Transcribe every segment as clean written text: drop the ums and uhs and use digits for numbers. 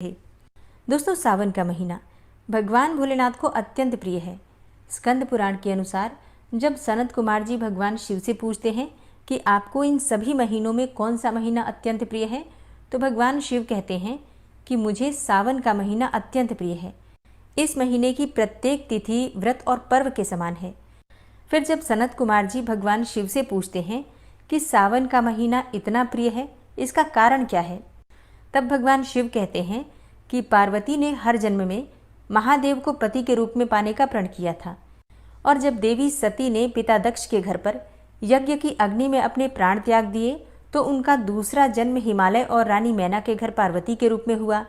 है। दोस्तों, सावन का महीना भगवान भोलेनाथ को अत्यंत प्रिय है। स्कंद पुराण के अनुसार जब सनत कुमार जी भगवान शिव से पूछते हैं कि आपको इन सभी महीनों में कौन सा महीना अत्यंत प्रिय है, तो भगवान शिव कहते हैं कि मुझे सावन का महीना अत्यंत प्रिय है। इस महीने की प्रत्येक तिथि व्रत और पर्व के समान है। फिर जब सनत कुमार जी भगवान शिव से पूछते हैं कि सावन का महीना इतना प्रिय है, इसका कारण क्या है, तब भगवान शिव कहते हैं कि पार्वती ने हर जन्म में महादेव को पति के रूप में पाने का प्रण किया था, और जब देवी सती ने पिता दक्ष के घर पर यज्ञ की अग्नि में अपने प्राण त्याग दिए तो उनका दूसरा जन्म हिमालय और रानी मैना के घर पार्वती के रूप में हुआ।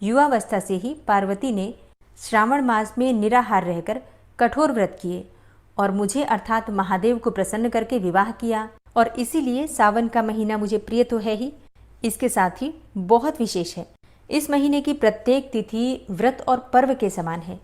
युवावस्था से ही पार्वती ने श्रावण मास में निराहार रहकर कठोर व्रत किए और मुझे अर्थात महादेव को प्रसन्न करके विवाह किया, और इसीलिए सावन का महीना मुझे प्रिय तो है ही, इसके साथ ही बहुत विशेष है। इस महीने की प्रत्येक तिथि व्रत और पर्व के समान है,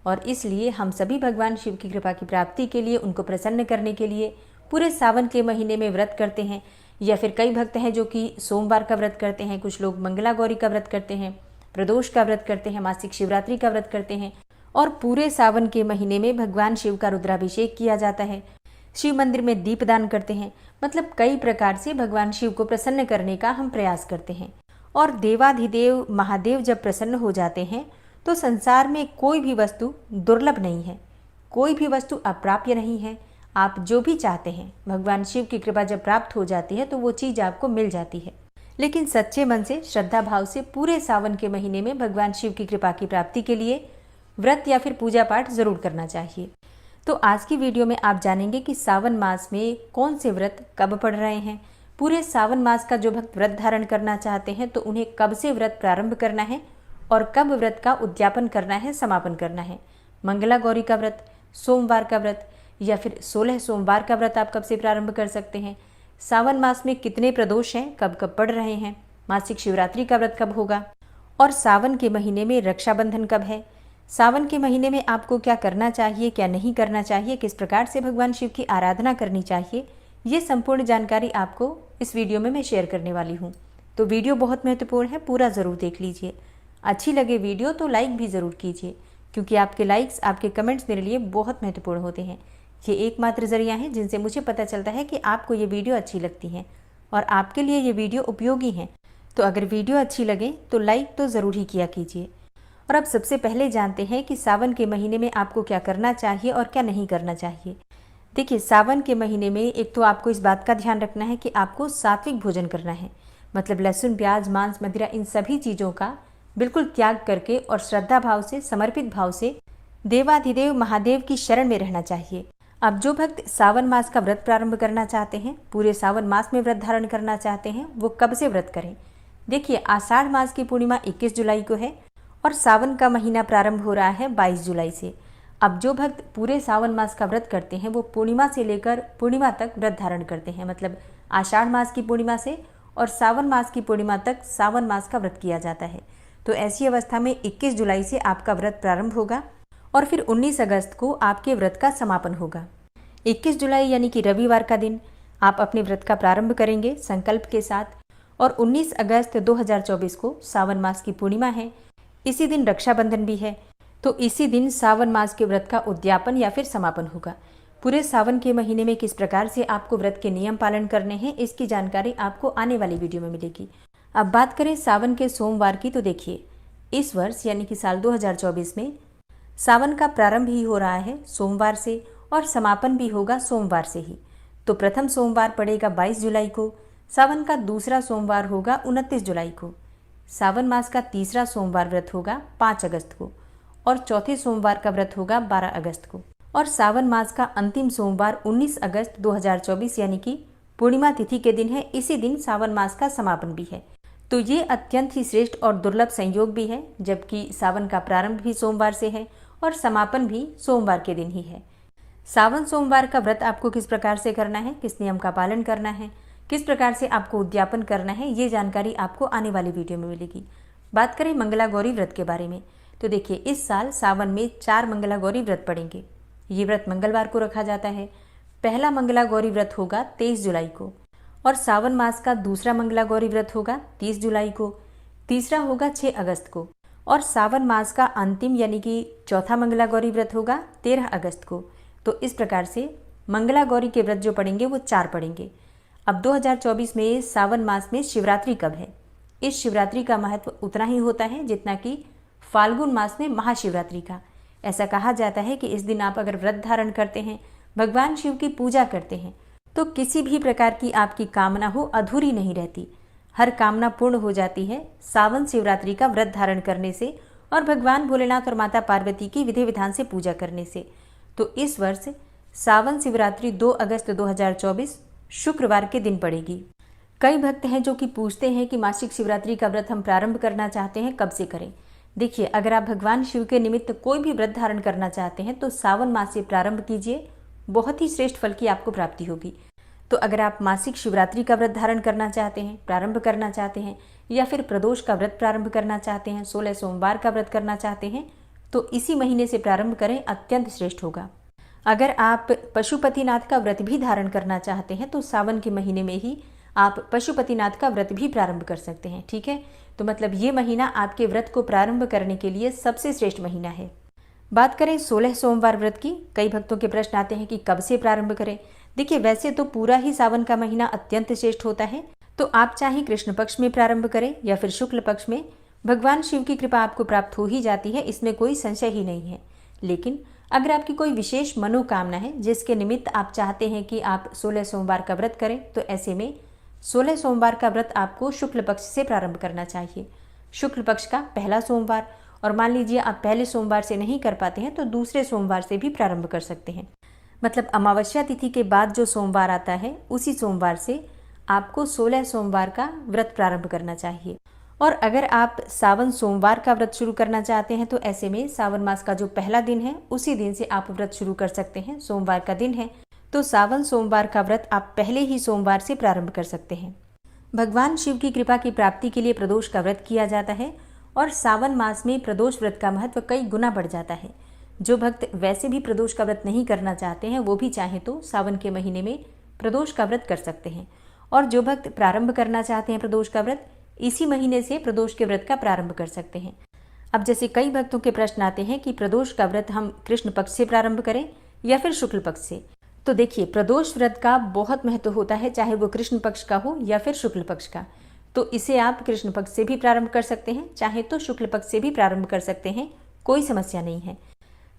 और इसलिए हम सभी भगवान शिव की कृपा की प्राप्ति के लिए, उनको प्रसन्न करने के लिए पूरे सावन के महीने में व्रत करते हैं। या फिर कई भक्त हैं जो कि सोमवार का व्रत करते हैं, कुछ लोग मंगला गौरी का व्रत करते हैं, प्रदोष का व्रत करते हैं, मासिक शिवरात्रि का व्रत करते हैं, और पूरे सावन के महीने में भगवान शिव का रुद्राभिषेक किया जाता है, शिव मंदिर में दीपदान करते हैं। मतलब कई प्रकार से भगवान शिव को प्रसन्न करने का हम प्रयास करते हैं। और देवाधिदेव महादेव जब प्रसन्न हो जाते हैं तो संसार में कोई भी वस्तु दुर्लभ नहीं है, कोई भी वस्तु अप्राप्य नहीं है। आप जो भी चाहते हैं, भगवान शिव की कृपा जब प्राप्त हो जाती है तो वो चीज़ आपको मिल जाती है। लेकिन सच्चे मन से, श्रद्धा भाव से पूरे सावन के महीने में भगवान शिव की कृपा की प्राप्ति के लिए व्रत या फिर पूजा पाठ जरूर करना चाहिए। तो आज की वीडियो में आप जानेंगे कि सावन मास में कौन से व्रत कब पड़ रहे हैं। पूरे सावन मास का जो भक्त व्रत धारण करना चाहते हैं तो उन्हें कब से व्रत प्रारंभ करना है और कब व्रत का उद्यापन करना है, समापन करना है। मंगला गौरी का व्रत, सोमवार का व्रत या फिर 16 सोमवार का व्रत आप कब से प्रारंभ कर सकते हैं। सावन मास में कितने प्रदोष हैं, कब कब पड़ रहे हैं, मासिक शिवरात्रि का व्रत कब होगा, और सावन के महीने में रक्षाबंधन कब है। सावन के महीने में आपको क्या करना चाहिए, क्या नहीं करना चाहिए, किस प्रकार से भगवान शिव की आराधना करनी चाहिए, ये संपूर्ण जानकारी आपको इस वीडियो में मैं शेयर करने वाली हूँ। तो वीडियो बहुत महत्वपूर्ण है, पूरा ज़रूर देख लीजिए। अच्छी लगे वीडियो तो लाइक भी ज़रूर कीजिए, क्योंकि आपके लाइक्स, आपके कमेंट्स मेरे लिए बहुत महत्वपूर्ण होते हैं। ये एकमात्र ज़रिया है जिनसे मुझे पता चलता है कि आपको ये वीडियो अच्छी लगती है और आपके लिए ये वीडियो उपयोगी है। तो अगर वीडियो अच्छी लगे तो लाइक तो ज़रूर ही किया कीजिए। और अब सबसे पहले जानते हैं कि सावन के महीने में आपको क्या करना चाहिए और क्या नहीं करना चाहिए। देखिए, सावन के महीने में एक तो आपको इस बात का ध्यान रखना है कि आपको सात्विक भोजन करना है। मतलब लहसुन, प्याज, मांस, मदिरा, इन सभी चीज़ों का बिल्कुल त्याग करके और श्रद्धा भाव से, समर्पित भाव से देवाधिदेव महादेव की शरण में रहना चाहिए। अब जो भक्त सावन मास का व्रत प्रारंभ करना चाहते हैं, पूरे सावन मास में व्रत धारण करना चाहते हैं, वो कब से व्रत करें। देखिए, आषाढ़ मास की पूर्णिमा 21 जुलाई को है और सावन का महीना प्रारंभ हो रहा है 22 जुलाई से। अब जो भक्त पूरे सावन मास का व्रत करते हैं वो पूर्णिमा से लेकर पूर्णिमा तक व्रत धारण करते हैं। मतलब आषाढ़ मास की पूर्णिमा से और सावन मास की पूर्णिमा तक सावन मास का व्रत किया जाता है। तो ऐसी अवस्था में 21 जुलाई से आपका व्रत प्रारंभ होगा और फिर 19 अगस्त को आपके व्रत का समापन होगा। 21 जुलाई यानी कि रविवार का दिन आप अपने व्रत का प्रारंभ करेंगे संकल्प के साथ, और 19 अगस्त 2024 को सावन मास की पूर्णिमा है। इसी दिन रक्षाबंधन भी है, तो इसी दिन सावन मास के व्रत का उद्यापन या फिर समापन होगा। पूरे सावन के महीने में किस प्रकार से आपको व्रत के नियम पालन करने हैं, इसकी जानकारी आपको आने वाली वीडियो में मिलेगी। अब बात करें सावन के सोमवार की, तो देखिए, इस वर्ष यानी कि साल 2024 में सावन का प्रारंभ ही हो रहा है सोमवार से और समापन भी होगा सोमवार से ही। तो प्रथम सोमवार पड़ेगा 22 जुलाई को, सावन का दूसरा सोमवार होगा 29 जुलाई को, सावन मास का तीसरा सोमवार व्रत होगा 5 अगस्त को, और चौथे सोमवार का व्रत होगा 12 अगस्त को, और सावन मास का अंतिम सोमवार 19 अगस्त 2024 यानी कि पूर्णिमा तिथि के दिन है। इसी दिन सावन मास का समापन भी है। तो ये अत्यंत ही श्रेष्ठ और दुर्लभ संयोग भी है, जबकि सावन का प्रारंभ भी सोमवार से है और समापन भी सोमवार के दिन ही है। सावन सोमवार का व्रत आपको किस प्रकार से करना है, किस नियम का पालन करना है, किस प्रकार से आपको उद्यापन करना है, ये जानकारी आपको आने वाली वीडियो में मिलेगी। बात करें मंगला गौरी व्रत के बारे में, तो देखिए, इस साल सावन में 4 मंगला गौरी व्रत पड़ेंगे। ये व्रत मंगलवार को रखा जाता है। पहला मंगला गौरी व्रत होगा 23 जुलाई को, और सावन मास का दूसरा मंगला गौरी व्रत होगा 30 जुलाई को। तीसरा होगा 6 अगस्त को, और सावन मास का अंतिम यानी कि चौथा मंगला गौरी व्रत होगा 13 अगस्त को। तो इस प्रकार से मंगला गौरी के व्रत जो पड़ेंगे वो 4 पड़ेंगे। अब 2024 में सावन मास में शिवरात्रि कब है? इस शिवरात्रि का महत्व उतना ही होता है जितना कि फाल्गुन मास में महाशिवरात्रि का। ऐसा कहा जाता है कि इस दिन आप अगर व्रत धारण करते हैं, भगवान शिव की पूजा करते हैं, तो किसी भी प्रकार की आपकी कामना हो अधूरी नहीं रहती, हर कामना पूर्ण हो जाती है सावन शिवरात्रि का व्रत धारण करने से और भगवान भोलेनाथ और माता पार्वती की विधि विधान से पूजा करने से। तो इस वर्ष सावन शिवरात्रि 2 अगस्त 2024 शुक्रवार के दिन पड़ेगी। कई भक्त हैं जो कि पूछते हैं कि मासिक शिवरात्रि का व्रत हम प्रारंभ करना चाहते हैं, कब से करें? देखिए, अगर आप भगवान शिव के निमित्त कोई भी व्रत धारण करना चाहते हैं तो सावन मास से प्रारंभ कीजिए, बहुत ही श्रेष्ठ फल की आपको प्राप्ति होगी। तो अगर आप मासिक शिवरात्रि का व्रत धारण करना चाहते हैं, प्रारंभ करना चाहते हैं, या फिर प्रदोष का व्रत प्रारंभ करना चाहते हैं, 16 सोमवार का व्रत करना चाहते हैं, तो इसी महीने से प्रारंभ करें, अत्यंत श्रेष्ठ होगा। अगर आप पशुपतिनाथ का व्रत भी धारण करना चाहते हैं तो सावन के महीने में ही आप पशुपतिनाथ का व्रत भी प्रारंभ कर सकते हैं। ठीक है, तो मतलब ये महीना आपके व्रत को प्रारंभ करने के लिए सबसे श्रेष्ठ महीना है। बात करें 16 सोमवार व्रत की, कई भक्तों के प्रश्न आते हैं कि कब से प्रारंभ करें। देखिए, वैसे तो पूरा ही सावन का महीना अत्यंत श्रेष्ठ होता है, तो आप चाहे कृष्ण पक्ष में प्रारंभ करें या फिर शुक्ल पक्ष में, भगवान शिव की कृपा आपको प्राप्त हो ही जाती है, इसमें कोई संशय ही नहीं है। लेकिन अगर आपकी कोई विशेष मनोकामना है जिसके निमित्त आप चाहते हैं कि आप 16 सोमवार का व्रत करें, तो ऐसे में 16 सोमवार का व्रत आपको शुक्ल पक्ष से प्रारंभ करना चाहिए, शुक्ल पक्ष का पहला सोमवार। और मान लीजिए आप पहले सोमवार से नहीं कर पाते हैं तो दूसरे सोमवार से भी प्रारंभ कर सकते हैं। मतलब अमावस्या तिथि के बाद जो सोमवार आता है उसी सोमवार से आपको 16 सोमवार का व्रत प्रारंभ करना चाहिए। और अगर आप सावन सोमवार का व्रत शुरू करना चाहते हैं तो ऐसे में सावन मास का जो पहला दिन है उसी दिन से आप व्रत शुरू कर सकते हैं। सोमवार का दिन है तो सावन सोमवार का व्रत आप पहले ही सोमवार से प्रारंभ कर सकते हैं। भगवान शिव की कृपा की प्राप्ति के लिए प्रदोष का व्रत किया जाता है और सावन मास में प्रदोष व्रत का महत्व कई गुना बढ़ जाता है। जो भक्त वैसे भी प्रदोष का व्रत नहीं करना चाहते हैं वो भी चाहे तो सावन के महीने में प्रदोष का व्रत कर सकते हैं। और जो भक्त प्रारंभ करना चाहते हैं प्रदोष का व्रत, इसी महीने से प्रदोष के व्रत का प्रारंभ कर सकते हैं। अब जैसे कई भक्तों के प्रश्न आते हैं कि प्रदोष का व्रत हम कृष्ण पक्ष से प्रारंभ करें या फिर शुक्ल पक्ष से। तो देखिए, प्रदोष व्रत का बहुत महत्व होता है, चाहे वो कृष्ण पक्ष का हो या फिर शुक्ल पक्ष का। तो इसे आप कृष्ण पक्ष से भी प्रारंभ कर सकते हैं, चाहे तो शुक्ल पक्ष से भी प्रारंभ कर सकते हैं, कोई समस्या नहीं है।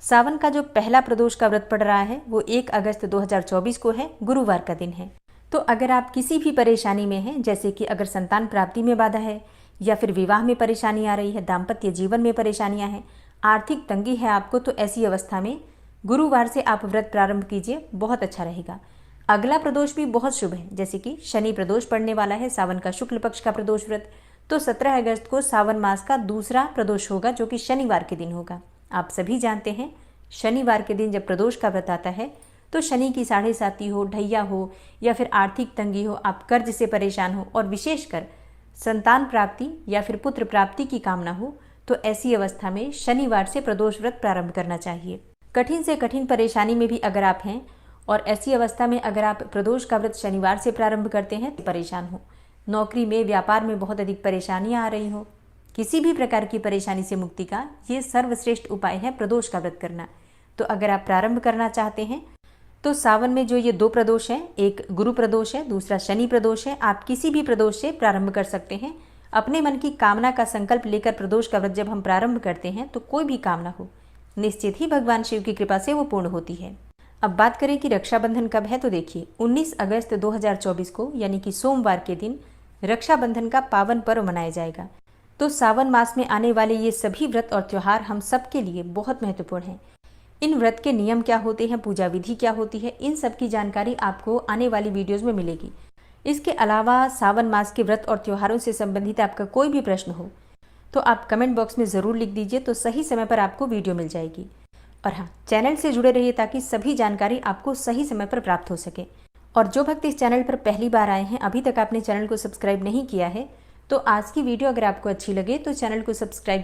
सावन का जो पहला प्रदोष का व्रत पड़ रहा है वो 1 अगस्त 2024 को है, गुरुवार का दिन है। तो अगर आप किसी भी परेशानी में हैं, जैसे कि अगर संतान प्राप्ति में बाधा है या फिर विवाह में परेशानी आ रही है, दाम्पत्य जीवन में परेशानियां हैं, आर्थिक तंगी है आपको, तो ऐसी अवस्था में गुरुवार से आप व्रत प्रारंभ कीजिए, बहुत अच्छा रहेगा। अगला प्रदोष भी बहुत शुभ है, जैसे कि शनि प्रदोष पड़ने वाला है, सावन का शुक्ल पक्ष का प्रदोष व्रत। तो 17 अगस्त को सावन मास का दूसरा प्रदोष होगा जो कि शनिवार के दिन होगा। आप सभी जानते हैं शनिवार के दिन जब प्रदोष का व्रत आता है तो शनि की 7.5 हो, ढैया हो या फिर आर्थिक तंगी हो, आप कर्ज से परेशान हो और विशेषकर संतान प्राप्ति या फिर पुत्र प्राप्ति की कामना हो, तो ऐसी अवस्था में शनिवार से प्रदोष व्रत प्रारंभ करना चाहिए। कठिन से कठिन परेशानी में भी अगर आप हैं और ऐसी अवस्था में अगर आप प्रदोष का व्रत शनिवार से प्रारंभ करते हैं, परेशान हो, नौकरी में व्यापार में बहुत अधिक परेशानियां आ रही हो, किसी भी प्रकार की परेशानी से मुक्ति का ये सर्वश्रेष्ठ उपाय है प्रदोष का व्रत करना। तो अगर आप प्रारंभ करना चाहते हैं तो सावन में जो ये 2 प्रदोष हैं, एक गुरु प्रदोष है, दूसरा शनि प्रदोष है, आप किसी भी प्रदोष से प्रारंभ कर सकते हैं। अपने मन की कामना का संकल्प लेकर प्रदोष का व्रत जब हम प्रारंभ करते हैं तो कोई भी कामना हो, निश्चित ही भगवान शिव की कृपा से वो पूर्ण होती है। अब बात करें कि रक्षाबंधन कब है, तो देखिए 19 अगस्त 2024 को यानी कि सोमवार के दिन रक्षाबंधन का पावन पर्व मनाया जाएगा। तो सावन मास में आने वाले ये सभी व्रत और त्यौहार हम सब के लिए बहुत महत्वपूर्ण हैं। इन व्रत के नियम क्या होते हैं, पूजा विधि क्या होती है, इन सब की जानकारी आपको आने वाली वीडियोज़ में मिलेगी। इसके अलावा सावन मास के व्रत और त्योहारों से संबंधित आपका कोई भी प्रश्न हो तो आप कमेंट बॉक्स में ज़रूर लिख दीजिए, तो सही समय पर आपको वीडियो मिल जाएगी। और हाँ, चैनल से जुड़े रहिए ताकि सभी जानकारी आपको सही समय पर प्राप्त हो सके। और जो भक्त इस चैनल पर पहली बार आए हैं, अभी तक आपने चैनल को सब्सक्राइब नहीं किया है, तो आज की वीडियो अगर आपको अच्छी लगे तो चैनल को सब्सक्राइब